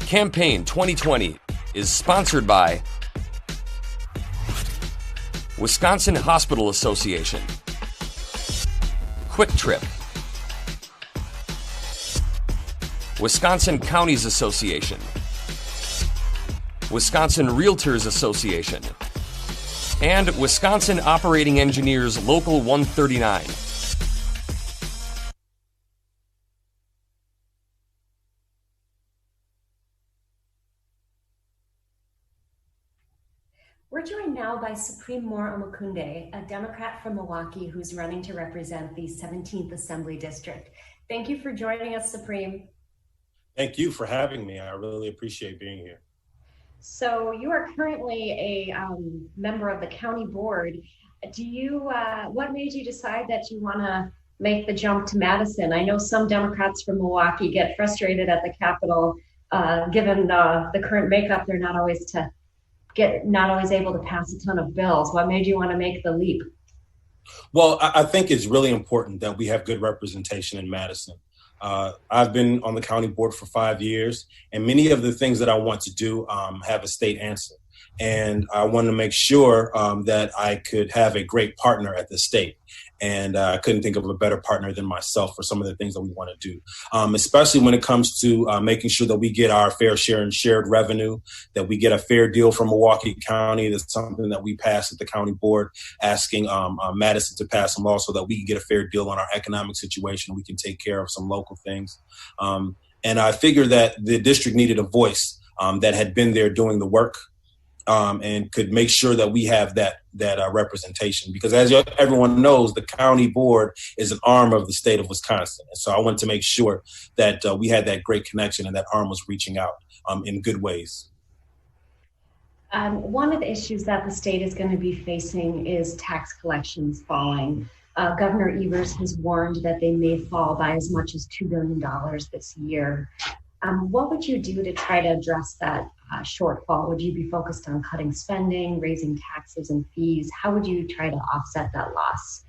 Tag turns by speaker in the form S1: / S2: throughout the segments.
S1: Campaign 2020 is sponsored by Wisconsin Hospital Association, Quick Trip, Wisconsin Counties Association, Wisconsin Realtors Association, and Wisconsin Operating Engineers Local 139.
S2: We're joined now by Supreme Moore Omokunde, a Democrat from Milwaukee who's running to represent the 17th Assembly District. Thank you for joining us, Supreme.
S3: Thank you for having me. I really appreciate being here.
S2: So you are currently a member of the county board. What made you decide that you want to make the jump to Madison? I know some Democrats from Milwaukee get frustrated at the Capitol, given the current makeup. They're not always able to pass a ton of bills. What made you want to make the leap?
S3: Well, I think it's really important that we have good representation in Madison. I've been on the county board for 5 years, and many of the things that I want to do have a state answer. And I want to make sure that I could have a great partner at the state. And I couldn't think of a better partner than myself for some of the things that we want to do, especially when it comes to making sure that we get our fair share in shared revenue, that we get a fair deal from Milwaukee County. That's something that we passed at the county board, asking Madison to pass some law so that we can get a fair deal on our economic situation. We can take care of some local things. And I figured that the district needed a voice that had been there doing the work. And could make sure that we have that representation, because as everyone knows, the county board is an arm of the state of Wisconsin. And so I wanted to make sure that we had that great connection and that arm was reaching out in good ways.
S2: One of the issues that the state is going to be facing is tax collections falling. Governor Evers has warned that they may fall by as much as $2 billion this year. What would you do to try to address that shortfall? Would you be focused on cutting spending, raising taxes and fees? How would you try to offset that loss?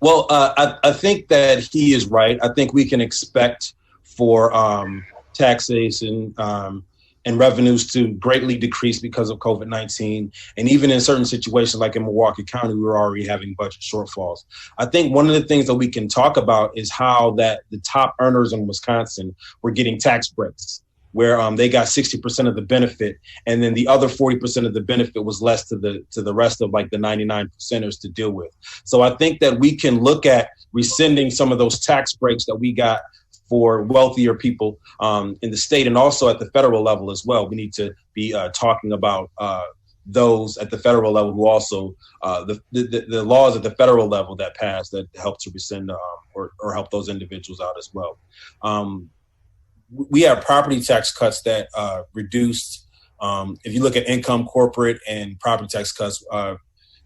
S3: Well, I think that he is right. I think we can expect for taxation and revenues to greatly decrease because of COVID-19. And even in certain situations, like in Milwaukee County, we were already having budget shortfalls. I think one of the things that we can talk about is how that the top earners in Wisconsin were getting tax breaks, where they got 60% of the benefit, and then the other 40% of the benefit was less to the rest of like the 99%ers to deal with. So I think that we can look at rescinding some of those tax breaks that we got for wealthier people in the state, and also at the federal level as well. We need to be talking about those at the federal level who also the laws at the federal level that passed that help to rescind or help those individuals out as well. We have property tax cuts that reduced. If you look at income, corporate, and property tax cuts,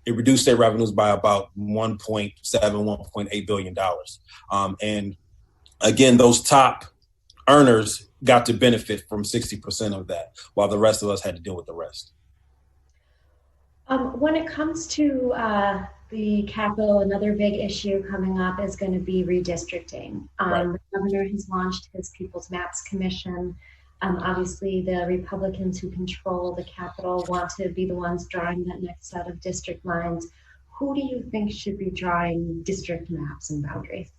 S3: it reduced their revenues by about $1.8 billion. And again, those top earners got to benefit from 60% of that, while the rest of us had to deal with the rest.
S2: When it comes to the Capitol, another big issue coming up is going to be redistricting.
S3: Right.
S2: The governor has launched his People's Maps Commission. Obviously, the Republicans who control the Capitol want to be the ones drawing that next set of district lines. Who do you think should be drawing district maps and boundaries?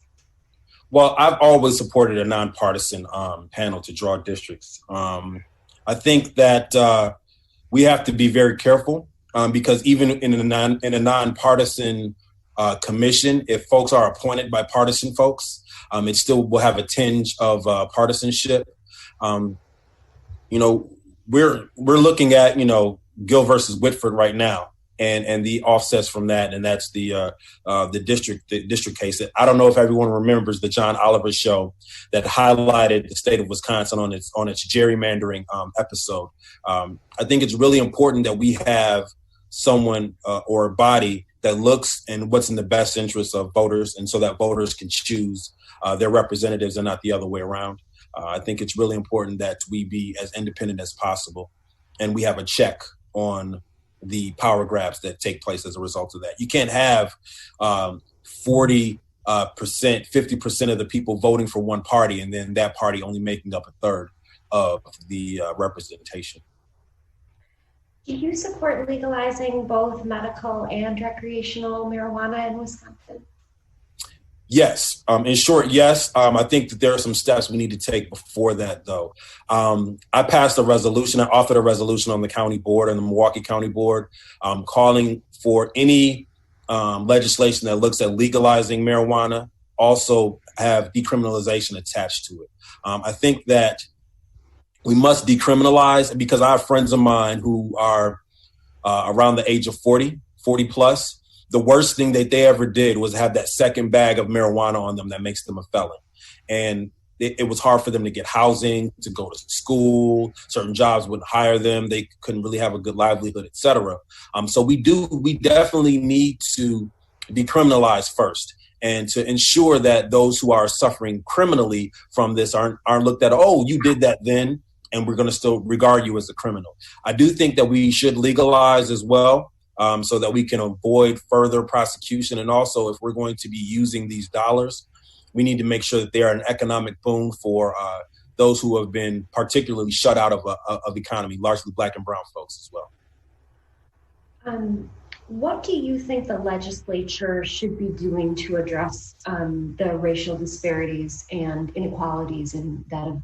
S3: Well, I've always supported a nonpartisan panel to draw districts. I think that we have to be very careful because even in a nonpartisan commission, if folks are appointed by partisan folks, it still will have a tinge of partisanship. We're looking at Gill versus Whitford right now. And the offsets from that, and that's the district case. I don't know if everyone remembers the John Oliver show that highlighted the state of Wisconsin on its gerrymandering episode. I think it's really important that we have someone or a body that looks and what's in the best interest of voters, and so that voters can choose their representatives and not the other way around. I think it's really important that we be as independent as possible, and we have a check on the power grabs that take place as a result of that. You can't have 40%, 50% of the people voting for one party and then that party only making up a third of the representation.
S2: Do you support legalizing both medical and recreational marijuana in Wisconsin?
S3: Yes. In short, yes. I think that there are some steps we need to take before that, though. I passed a resolution. I authored a resolution on the county board and the Milwaukee County Board calling for any legislation that looks at legalizing marijuana also have decriminalization attached to it. I think that we must decriminalize, because I have friends of mine who are around the age of 40 plus. The worst thing that they ever did was have that second bag of marijuana on them that makes them a felon. And it was hard for them to get housing, to go to school. Certain jobs wouldn't hire them. They couldn't really have a good livelihood, et cetera. So we definitely need to decriminalize first, and to ensure that those who are suffering criminally from this aren't looked at, oh, you did that then, and we're going to still regard you as a criminal. I do think that we should legalize as well, so that we can avoid further prosecution. And also, if we're going to be using these dollars, we need to make sure that they are an economic boon for those who have been particularly shut out of the economy, largely Black and brown folks as well.
S2: What do you think the legislature should be doing to address the racial disparities and inequalities that have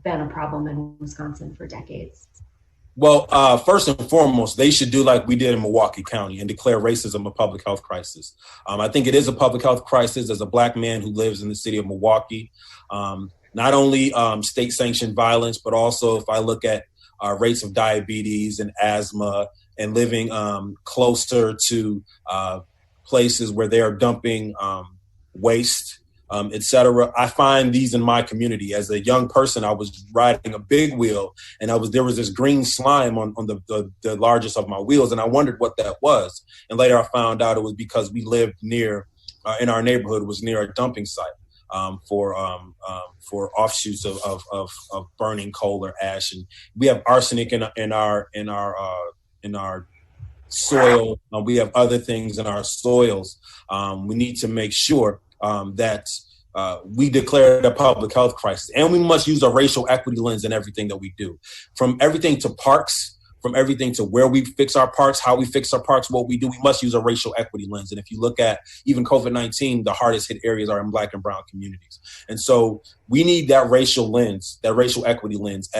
S2: been a problem in Wisconsin for decades?
S3: Well, first and foremost, they should do like we did in Milwaukee County and declare racism a public health crisis. I think it is a public health crisis. As a Black man who lives in the city of Milwaukee, not only state-sanctioned violence, but also if I look at rates of diabetes and asthma, and living closer to places where they are dumping waste, et cetera. I find these in my community. As a young person, I was riding a big wheel, and there was this green slime on the largest of my wheels, and I wondered what that was. And later I found out it was because we lived near, in our neighborhood, was near a dumping site for offshoots of burning coal or ash. And we have arsenic in our soil. We have other things in our soils. We need to make sure that we declare it a public health crisis, and we must use a racial equity lens in everything that we do, from everything to parks, from everything to where we fix our parks, how we fix our parks, what we do. We must use a racial equity lens. And if you look at even COVID-19, the hardest hit areas are in Black and brown communities. And so we need that racial lens, that racial equity lens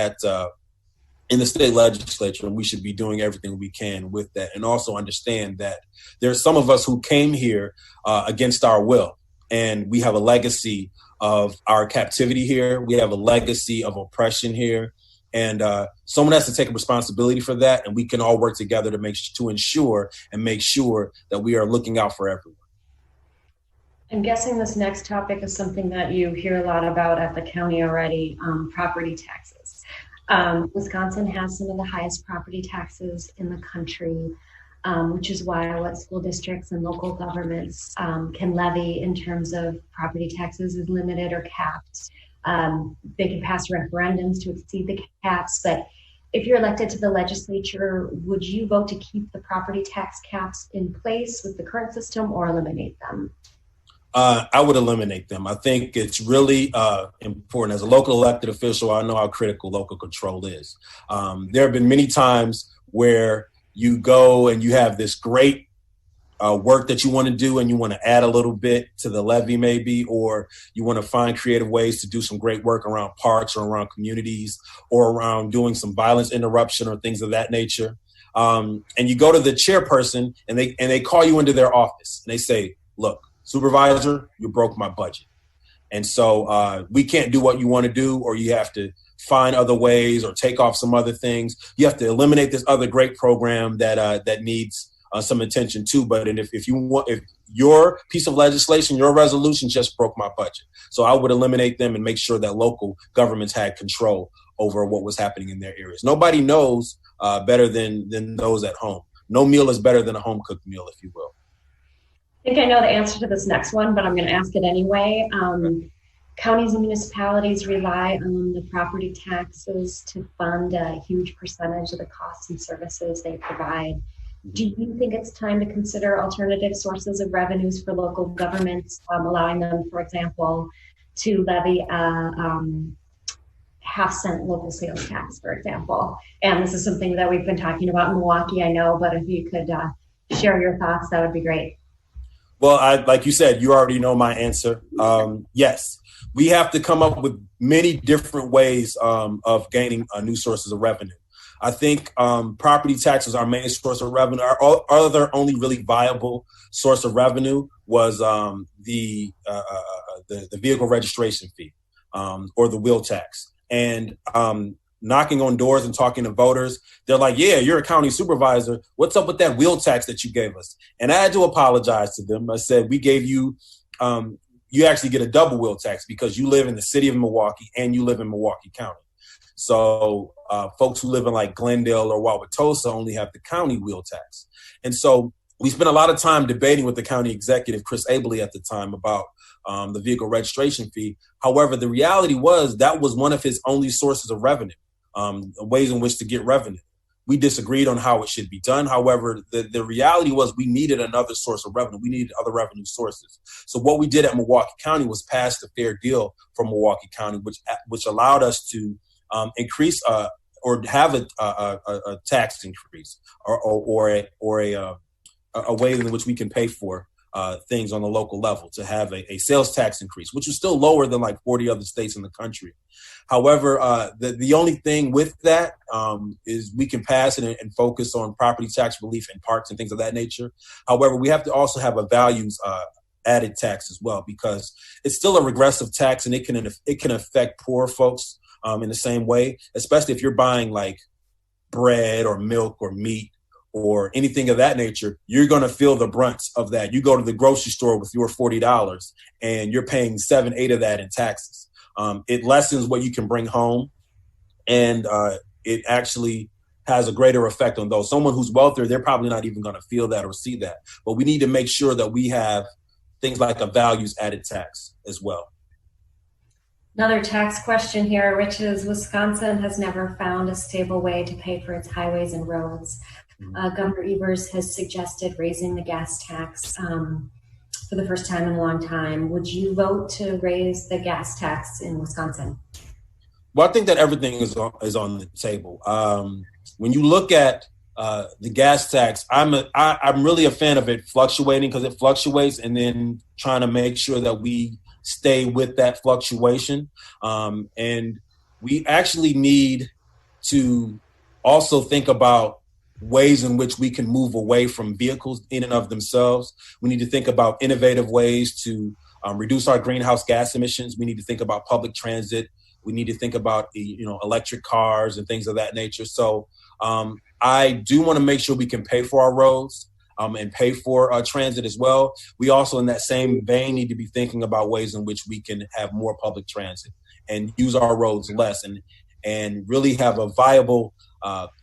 S3: in the state legislature, and we should be doing everything we can with that. And also understand that there's some of us who came here against our will, and we have a legacy of our captivity here. We have a legacy of oppression here, and someone has to take responsibility for that. And we can all work together to ensure that we are looking out for everyone.
S2: I'm guessing this next topic is something that you hear a lot about at the county already, property taxes. Wisconsin has some of the highest property taxes in the country, which is why what school districts and local governments can levy in terms of property taxes is limited or capped. They can pass referendums to exceed the caps, but if you're elected to the legislature, would you vote to keep the property tax caps in place with the current system or eliminate them?
S3: I would eliminate them. I think it's really important. As a local elected official, I know how critical local control is. There have been many times where you go and you have this great work that you want to do, and you want to add a little bit to the levy maybe, or you want to find creative ways to do some great work around parks or around communities or around doing some violence interruption or things of that nature. And you go to the chairperson and they call you into their office and they say, look, supervisor, you broke my budget. And so we can't do what you want to do, or you have to find other ways or take off some other things. You have to eliminate this other great program that needs some attention too. But if your piece of legislation, your resolution just broke my budget. So I would eliminate them and make sure that local governments had control over what was happening in their areas. Nobody knows better than those at home. No meal is better than a home cooked meal, if you will.
S2: I think I know the answer to this next one, but I'm going to ask it anyway. Counties and municipalities rely on the property taxes to fund a huge percentage of the costs and services they provide. Do you think it's time to consider alternative sources of revenues for local governments, allowing them, for example, to levy half-cent local sales tax, for example. And this is something that we've been talking about in Milwaukee, I know, but if you could share your thoughts, that would be great.
S3: Well, like you said, you already know my answer. Yes, we have to come up with many different ways of gaining new sources of revenue. I think property tax is our main source of revenue. Our other only really viable source of revenue was the vehicle registration fee or the wheel tax. And knocking on doors and talking to voters, they're like, yeah, you're a county supervisor. What's up with that wheel tax that you gave us? And I had to apologize to them. I said, we gave you, you actually get a double wheel tax because you live in the city of Milwaukee and you live in Milwaukee County. So folks who live in like Glendale or Wauwatosa only have the county wheel tax. And so we spent a lot of time debating with the county executive, Chris Abley at the time, about the vehicle registration fee. However, the reality was that was one of his only sources of revenue, ways in which to get revenue. We disagreed on how it should be done. However, the reality was we needed another source of revenue. We needed other revenue sources. So what we did at Milwaukee County was pass the fair deal for Milwaukee County, which allowed us to increase or have a tax increase or a way in which we can pay for things on the local level, to have a sales tax increase, which is still lower than like 40 other states in the country. However, the only thing with that is we can pass it and focus on property tax relief in parks and things of that nature. However, we have to also have a values added tax as well, because it's still a regressive tax and it can affect poor folks in the same way, especially if you're buying like bread or milk or meat or anything of that nature. You're going to feel the brunts of that. You go to the grocery store with your $40 and you're paying 7-8 of that in taxes. It lessens what you can bring home, and it actually has a greater effect on those. Someone who's wealthier, they're probably not even going to feel that or see that. But we need to make sure that we have things like a values added tax as well.
S2: Another tax question here, which is Wisconsin has never found a stable way to pay for its highways and roads. Governor Evers has suggested raising the gas tax for the first time in a long time. Would you vote to raise the gas tax in Wisconsin?
S3: Well, I think that everything is on the table. When you look at the gas tax, I'm really a fan of it fluctuating, because it fluctuates, and then trying to make sure that we stay with that fluctuation. And we actually need to also think about ways in which we can move away from vehicles in and of themselves. We need to think about innovative ways to reduce our greenhouse gas emissions. We need to think about public transit. We need to think about electric cars and things of that nature. So I do want to make sure we can pay for our roads and pay for transit as well. We also, in that same vein, need to be thinking about ways in which we can have more public transit and use our roads less, and really have a viable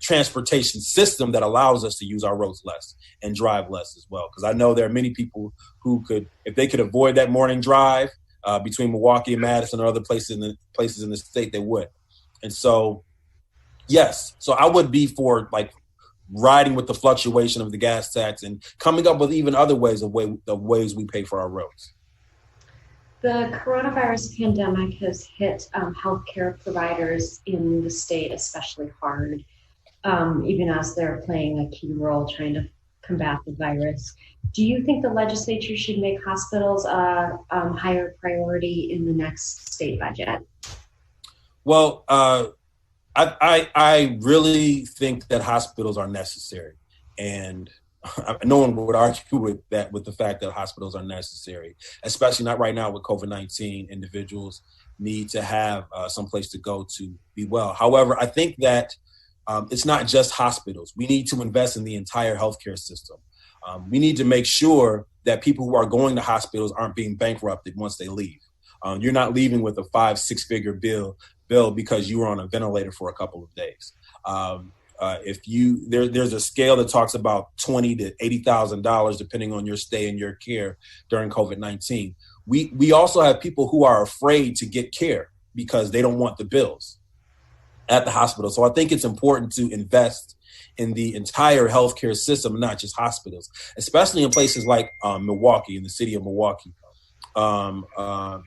S3: transportation system that allows us to use our roads less and drive less as well. Because I know there are many people who could, if they could avoid that morning drive between Milwaukee and Madison or other places in the state, they would. And so, yes, so I would be for like riding with the fluctuation of the gas tax and coming up with even other ways of ways we pay for our roads.
S2: The coronavirus pandemic has hit healthcare providers in the state especially hard, even as they're playing a key role trying to combat the virus. Do you think the legislature should make hospitals a higher priority in the next state budget? Well,
S3: I really think that hospitals are necessary, and no one would argue with the fact that hospitals are necessary, especially not right now with COVID-19. Individuals need to have some place to go to be well. However, I think that it's not just hospitals. We need to invest in the entire healthcare system. We need to make sure that people who are going to hospitals aren't being bankrupted once they leave. You're not leaving with a 5-6 figure bill because you were on a ventilator for a couple of days. There's a scale that talks about $20,000 to $80,000 depending on your stay and your care during COVID-19. We also have people who are afraid to get care because they don't want the bills at the hospital. So I think it's important to invest in the entire healthcare system, not just hospitals, especially in places like Milwaukee, in the city of Milwaukee,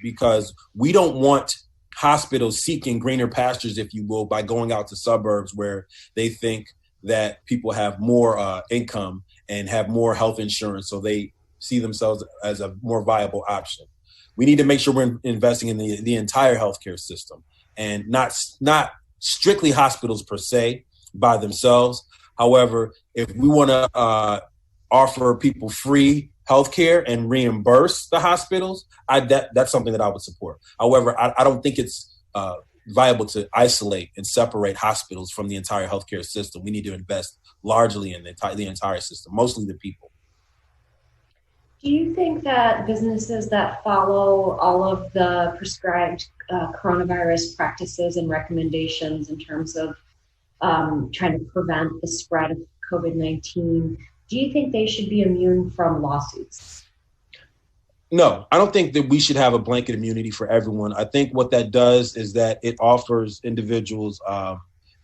S3: because we don't want hospitals seeking greener pastures, if you will, by going out to suburbs where they think that people have more income and have more health insurance, so they see themselves as a more viable option. We need to make sure we're investing in the entire healthcare system, and not strictly hospitals per se by themselves. However, if we want to offer people free healthcare and reimburse the hospitals, that's something that I would support. However, I don't think it's viable to isolate and separate hospitals from the entire healthcare system. We need to invest largely in the entire system, mostly the people.
S2: Do you think that businesses that follow all of the prescribed coronavirus practices and recommendations in terms of trying to prevent the spread of COVID-19, do you think they should be immune from lawsuits?
S3: No, I don't think that we should have a blanket immunity for everyone. I think what that does is that it offers individuals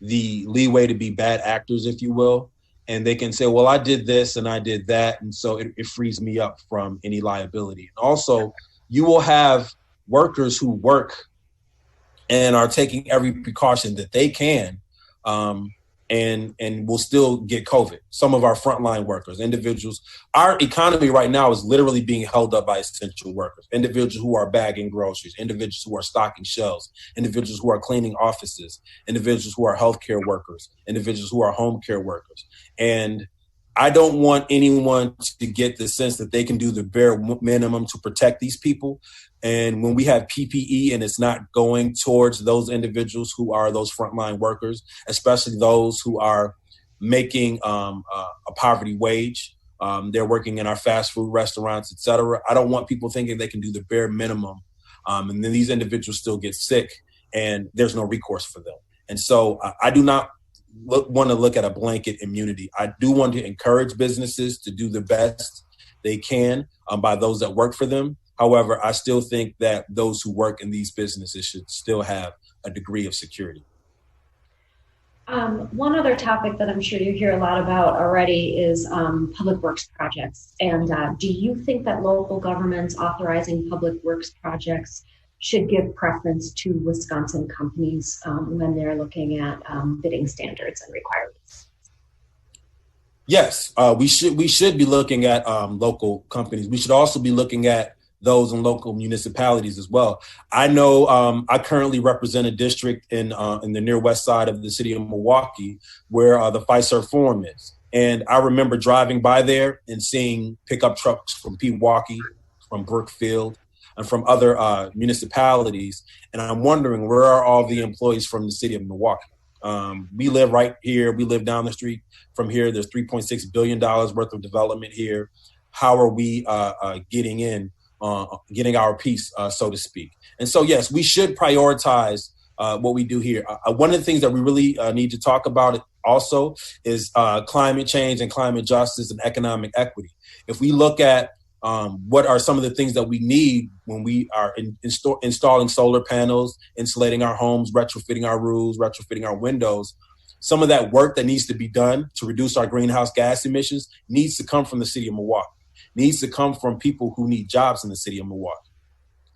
S3: the leeway to be bad actors, if you will. And they can say, well, I did this and I did that. And so it frees me up from any liability. And also, you will have workers who work and are taking every precaution that they can and will still get COVID. Some of our frontline workers, individuals, our economy right now is literally being held up by essential workers, individuals who are bagging groceries, individuals who are stocking shelves, individuals who are cleaning offices, individuals who are healthcare workers, individuals who are home care workers. And I don't want anyone to get the sense that they can do the bare minimum to protect these people. And when we have PPE and it's not going towards those individuals who are those frontline workers, especially those who are making a poverty wage, they're working in our fast food restaurants, et cetera. I don't want people thinking they can do the bare minimum. And then these individuals still get sick and there's no recourse for them. And so I do not want to look at a blanket immunity. I do want to encourage businesses to do the best they can by those that work for them. However, I still think that those who work in these businesses should still have a degree of security.
S2: One other topic that I'm sure you hear a lot about already is public works projects. And do you think that local governments authorizing public works projects should give preference to Wisconsin companies when they're looking at bidding standards and requirements?
S3: Yes, we should be looking at local companies. We should also be looking at those in local municipalities as well. I know I currently represent a district in the near west side of the city of Milwaukee where the Fiserv Forum is. And I remember driving by there and seeing pickup trucks from Pewaukee, from Brookfield, and from other municipalities. And I'm wondering, where are all the employees from the city of Milwaukee? We live right here. We live down the street from here. There's $3.6 billion worth of development here. How are we getting our piece, so to speak? And so, yes, we should prioritize what we do here. One of the things that we really need to talk about also is climate change and climate justice and economic equity. If we look at what are some of the things that we need when we are installing solar panels, insulating our homes, retrofitting our roofs, retrofitting our windows, some of that work that needs to be done to reduce our greenhouse gas emissions needs to come from the city of Milwaukee, needs to come from people who need jobs in the city of Milwaukee.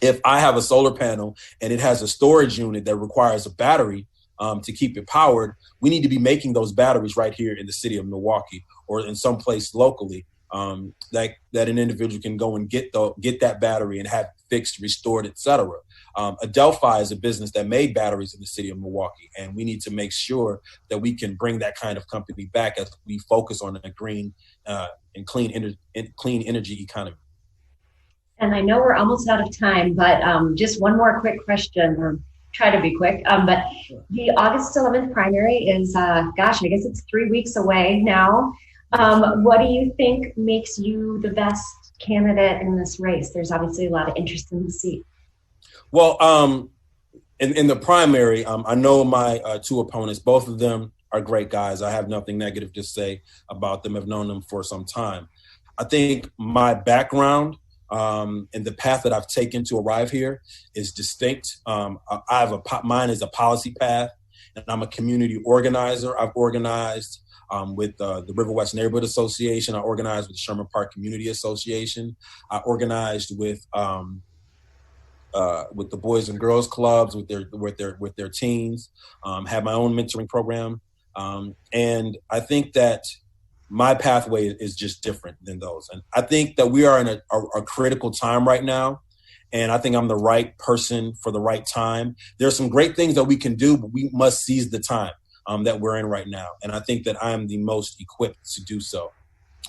S3: If I have a solar panel and it has a storage unit that requires a battery to keep it powered, we need to be making those batteries right here in the city of Milwaukee or in some place locally that an individual can go and get that battery and have it fixed, restored, etc. Adelphi is a business that made batteries in the city of Milwaukee, and we need to make sure that we can bring that kind of company back as we focus on a green and clean energy economy.
S2: And I know we're almost out of time, but just one more quick question, or try to be quick. But the August 11th primary is, I guess it's 3 weeks away now. What do you think makes you the best candidate in this race? There's obviously a lot of interest in the seat.
S3: Well, in the primary, I know my two opponents. Both of them are great guys. I have nothing negative to say about them. I've known them for some time. I think my background and the path that I've taken to arrive here is distinct. Mine is a policy path, and I'm a community organizer. I've organized with the River West Neighborhood Association. I organized with the Sherman Park Community Association. I organized with the Boys and Girls Clubs, with their teens. Have my own mentoring program, and I think that my pathway is just different than those. And I think that we are in a critical time right now. And I think I'm the right person for the right time. There's some great things that we can do, but we must seize the time that we're in right now. And I think that I'm the most equipped to do so.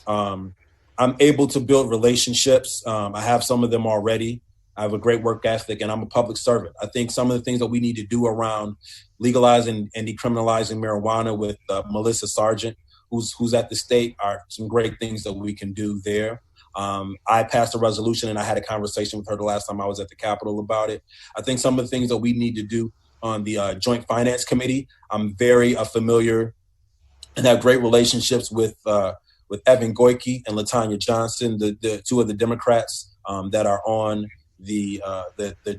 S3: I'm able to build relationships. I have some of them already. I have a great work ethic, and I'm a public servant. I think some of the things that we need to do around legalizing and decriminalizing marijuana with Melissa Sargent, who's at the state, are some great things that we can do there. I passed a resolution, and I had a conversation with her the last time I was at the Capitol about it. I think some of the things that we need to do on the Joint Finance Committee, I'm very familiar and have great relationships with Evan Goyke and LaTanya Johnson, the two of the Democrats that are on the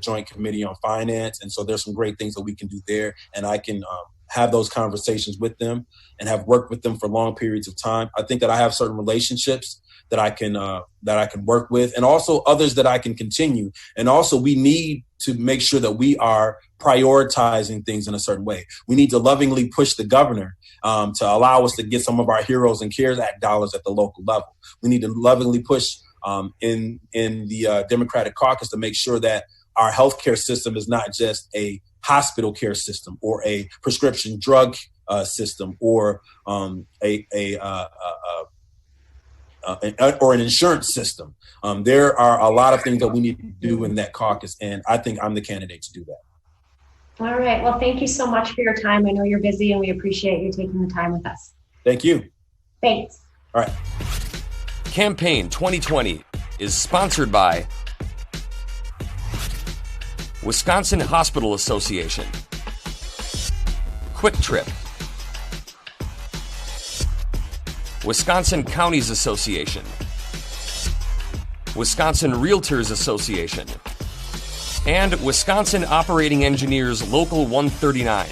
S3: Joint Committee on Finance. And so there's some great things that we can do there, and I can have those conversations with them and have worked with them for long periods of time. I think that I have certain relationships that I can work with, and also others that I can continue. And also, we need to make sure that we are prioritizing things in a certain way. We need to lovingly push the governor to allow us to get some of our HEROES and CARES Act dollars at the local level. We need to lovingly push in the Democratic caucus to make sure that our healthcare system is not just a hospital care system or a prescription drug system or or an insurance system. There are a lot of things that we need to do in that caucus, and I think I'm the candidate to do that.
S2: All right. Well, thank you so much for your time. I know you're busy, and we appreciate you taking the time with us.
S3: Thank you.
S2: Thanks.
S3: All right.
S1: Campaign 2020 is sponsored by Wisconsin Hospital Association, Quick Trip, Wisconsin Counties Association, Wisconsin Realtors Association, and Wisconsin Operating Engineers Local 139.